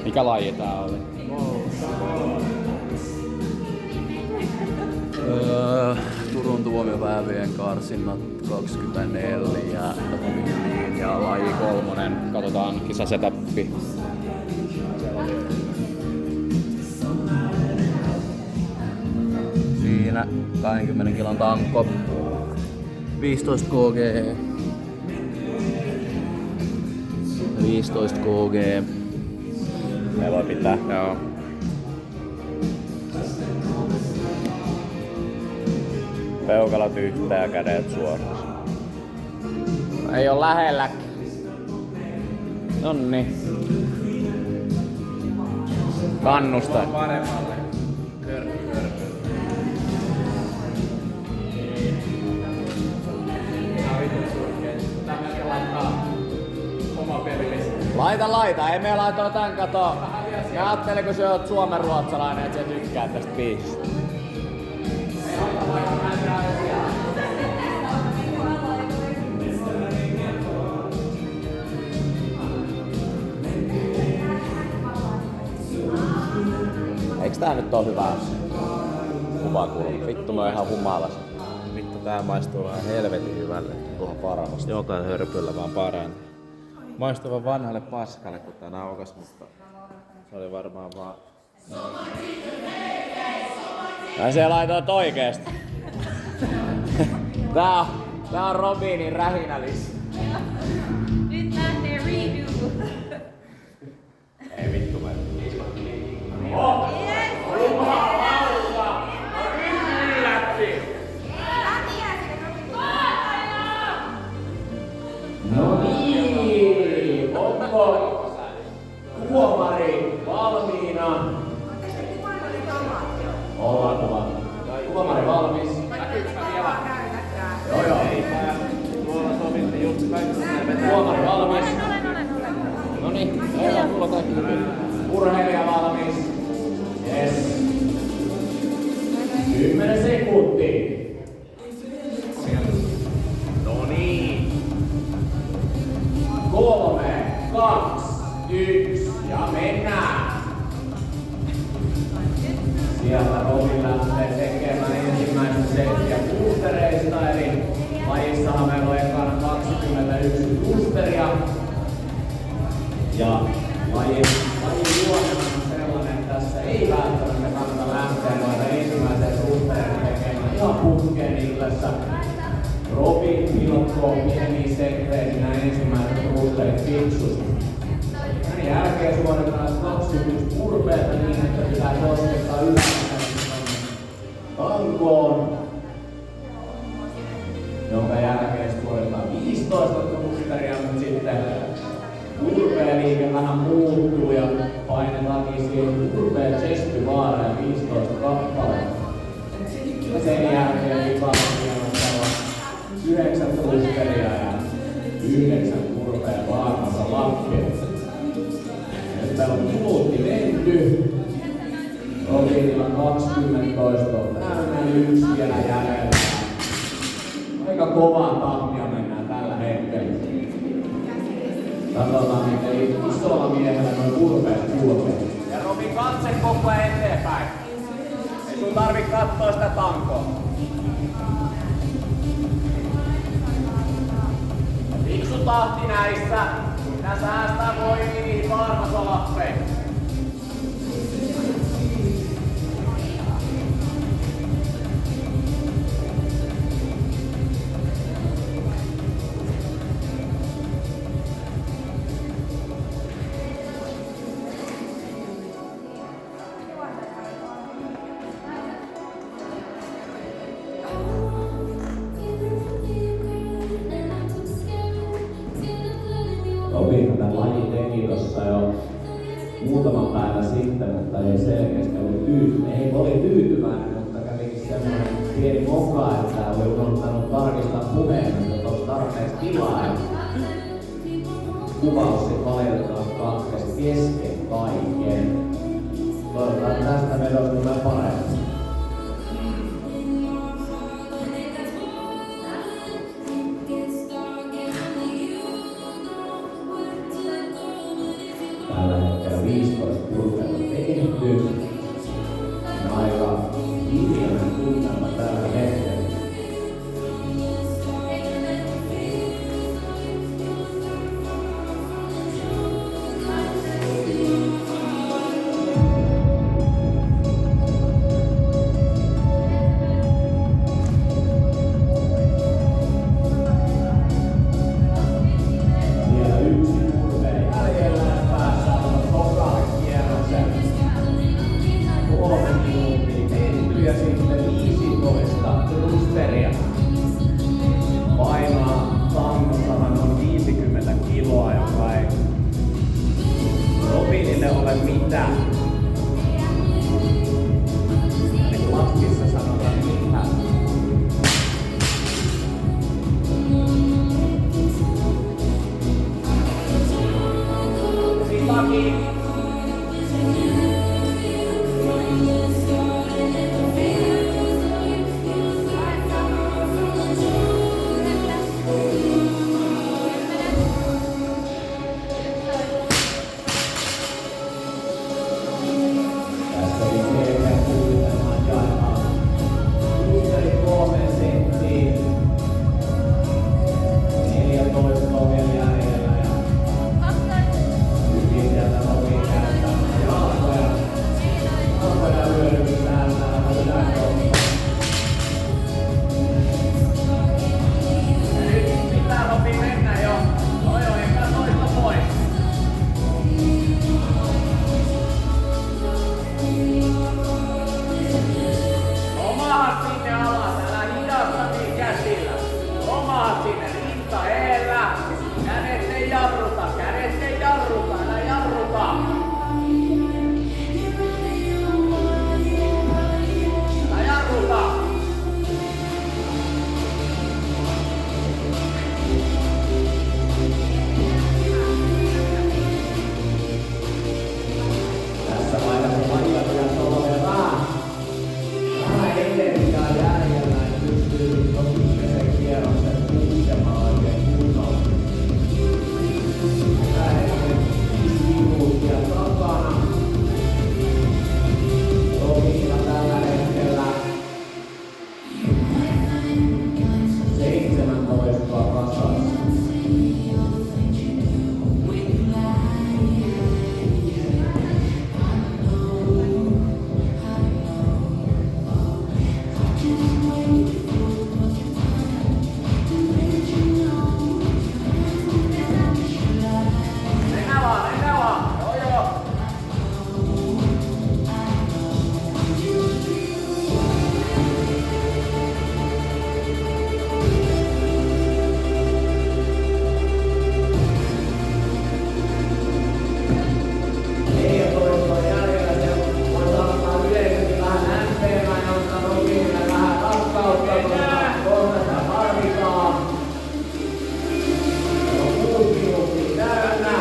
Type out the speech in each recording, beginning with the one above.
Mikä laji tää oli? Turun tuomiopäivien karsinnat 24 Ja laji 3. Katsotaan kisasetappi. Siinä 20 kilon tankko. 15 kg. 15 kg. Me voi pitää. Joo. Peukalat yhteen ja kädet suoraan. Ei oo lähellä. Nonni. Kannusta. Paremmalle. Körky. Tää vittu surkeen. Tää melkein laittaa oma pelillistä. Laita, ei me laitoa tän katoa. Ja ajattelin, kun sä oot suomenruotsalainen, et sä tykkää tästä biisistä. Eiks tää nyt oo hyvä kuvakulma? Vittu mä oon ihan humalas. Vittu tää maistuu vähän helvetin hyvälle. Ihan paremmasta. Joka hörpyllä vaan parani. Maistuu vaan vanhalle paskalle kun tää naukas, mutta se oli varmaan vaan... Ai se laitoit oikeesti. Tää on Robinin rähinälis. Nyt lähtee redo. Ei vittu mä. No niin, onko tuomari valmiina? Ollaan. Tuomari valmis. Joo. Tuolla sovitti just kaikki vetää. Tuomari valmis. Olen. Noniin, mulla kaikki hyvin. Urheilija valmis. Yes. 10 sekuntia. Noniin. 3, 2, 1 ja mennään. Sieltä Robin lähtee tekemään ensimmäistä settiä boostereista, eli lajissahan meillä on ekana 21 boosteria. Ja lajin luonne on sellainen, että tässä ei välttämättä kannata lähteä noita ensimmäisen boostereita tekemään ihan putkeen illassa. Robin pilkkoo pieniä setteihin nämä ensimmäiset boosterit fiksusti. Sen jälkeen suoritetaan 21 purpeita niin, että pitää koskettaa tankoon, jonka jälkeen suoritetaan 15 boosteria, mutta sitten purpeeliike vähän muuttuu ja painetaankin siihen purpeen chesty-vaareen 15 kappaletta. Ja sen jälkeen vipaamisia on 9 boosteria ja 9 purpeen vaarassa lappia. Nyt meillä on minuutti menty. Robinilla 20 toistoa täynnä, 1 vielä jäljellä. Aika kovaa tahtia mennään tällä hetkellä. Katsotaan, miten isolla miehellä noin purpeet kulkee. Ja Robin katse koko ajan eteenpäin. Ei sun tarvi kattoo sitä tankoa. Fiksu tahti näissä. Pitää säästää voimia niihin varmasolappeihin. Robin tämän lajin teki tossa jo muutaman päivän sitten, mutta ei selkeästi oli tyytyväinen, mutta kävikin semmoinen pieni moka, että oli unohtanut tarkistaa puheen, että olisi tarpeeksi tilaa. Kuvaus sitten valitettavasti katkesi kesken kaiken. Toivotaan tästä vedosta tulee paremmin. Tällä hetkellä 15 purketta tehty. On aika hiljainen tunnelma tällä hetkellä. Vielä yksi purve jäljellä ja päässä on tokalle kierroksen. 3 minuuttia tehty ja sitten 15 rusteria. Painoa tangossahan on 50 kiloa, joka ei Robinille ole mitään. Niin kuin Latkissa sanotaan mitään. Laki. Tässäkin tehdään kuulemaan jaetaan. Rusteri 3 senttiin. 14 on vielä jäljellä ja hyvin sieltä Robin käyttämään jalkoja. Jalkoja hyödyntää täällä yläkohtaa. Ja nyt pitää Robin mennä jo. No joo, eikä toista pois. Omahat sinne alas, älä hidasta niin käsillä. Omahat sinne rinta eellä. Kädet ei jarruta, älä jarruta. Älä jarruta. Tässä vaiheessa vaikka tulee vähän energiaa jäljellä, että pystyy tuon viimeisen kierroksen puskemaan oikein kunnolla. Tällä hetkellä 5 minuuttia takana. Robinilla tällä hetkellä 17 kasassa. Mennään vaan. Joo joo. Ei toista jäljellä, se voi saattaa yleisesti vähän lämpenemään ja ottaa Robinille vähän rakkautta, koska sitä tarvitaan. Se on 6 minuuttia täynnä.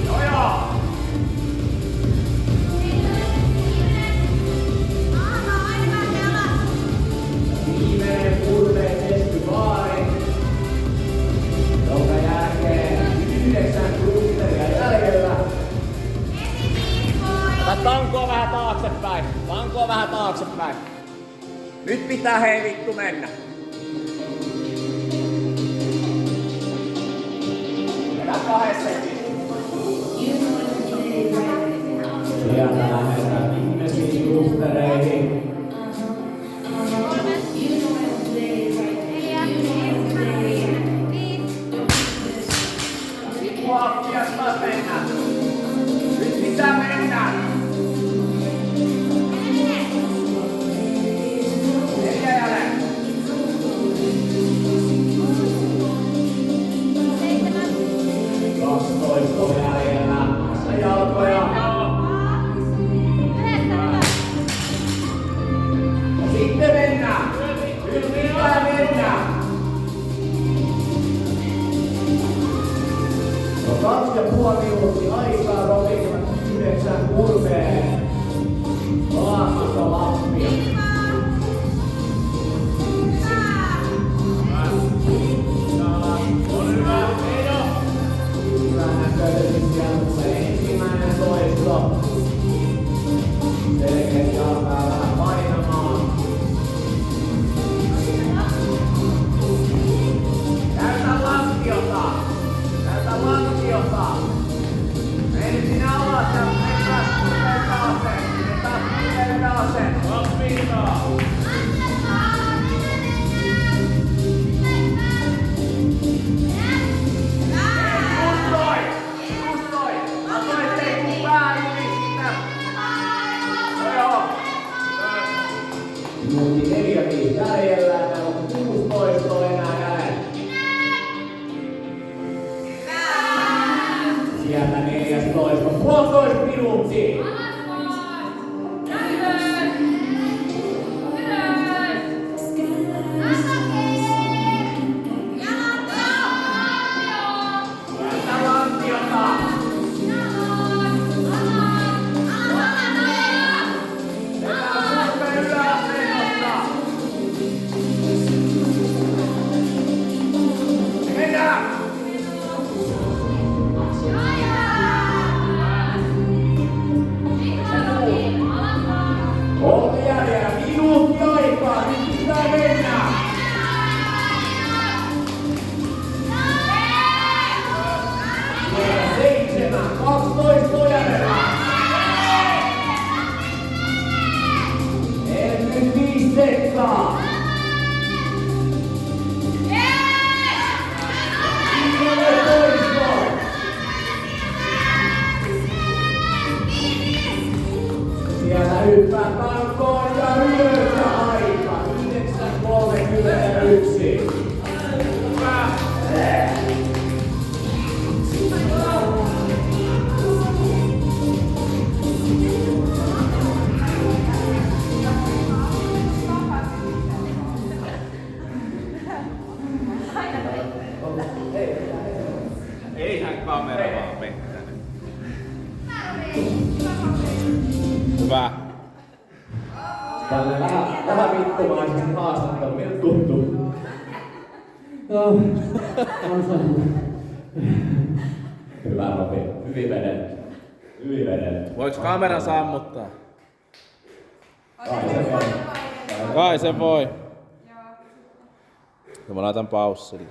Joo joo. Viimeinen purve tehty vaari, jonka jälkeen 9 rusteria jäljellä. Ota tankoa vähän taaksepäin. Nyt pitää hei vittu mennä. Vedä 2 sentin. Sieltä lähdetään viimeisiin rustereihin. Pias taas mennään. Nyt pitää mennä. 4 jäljellä. 12 jäljellä. Jalkoja. Minuutin 4-5 jäljellä, meillä on 16 enää jäljellä. Sieltä 14, puolitoista minuuttia. Sieltä lantiota. Olta jäljellä, minuutti aikaa, nyt pitää mennä! Vielä 7, 12 jäljellä! Ennen 5 sekkaa! 15! Siellä hyppää tankoon ja ylös ja aika. 9.31. Eihän kamera vaan pettänyt. Hyvä. Tällä vähän vittumaisesti haastattelu, miltä tuntuu? Hyvä Robi, hyvin vedetty. Hyvin vedetty. Voiks kameran sammuttaa? Kai se voi. Kai se voi. Ja mä laitan paussille.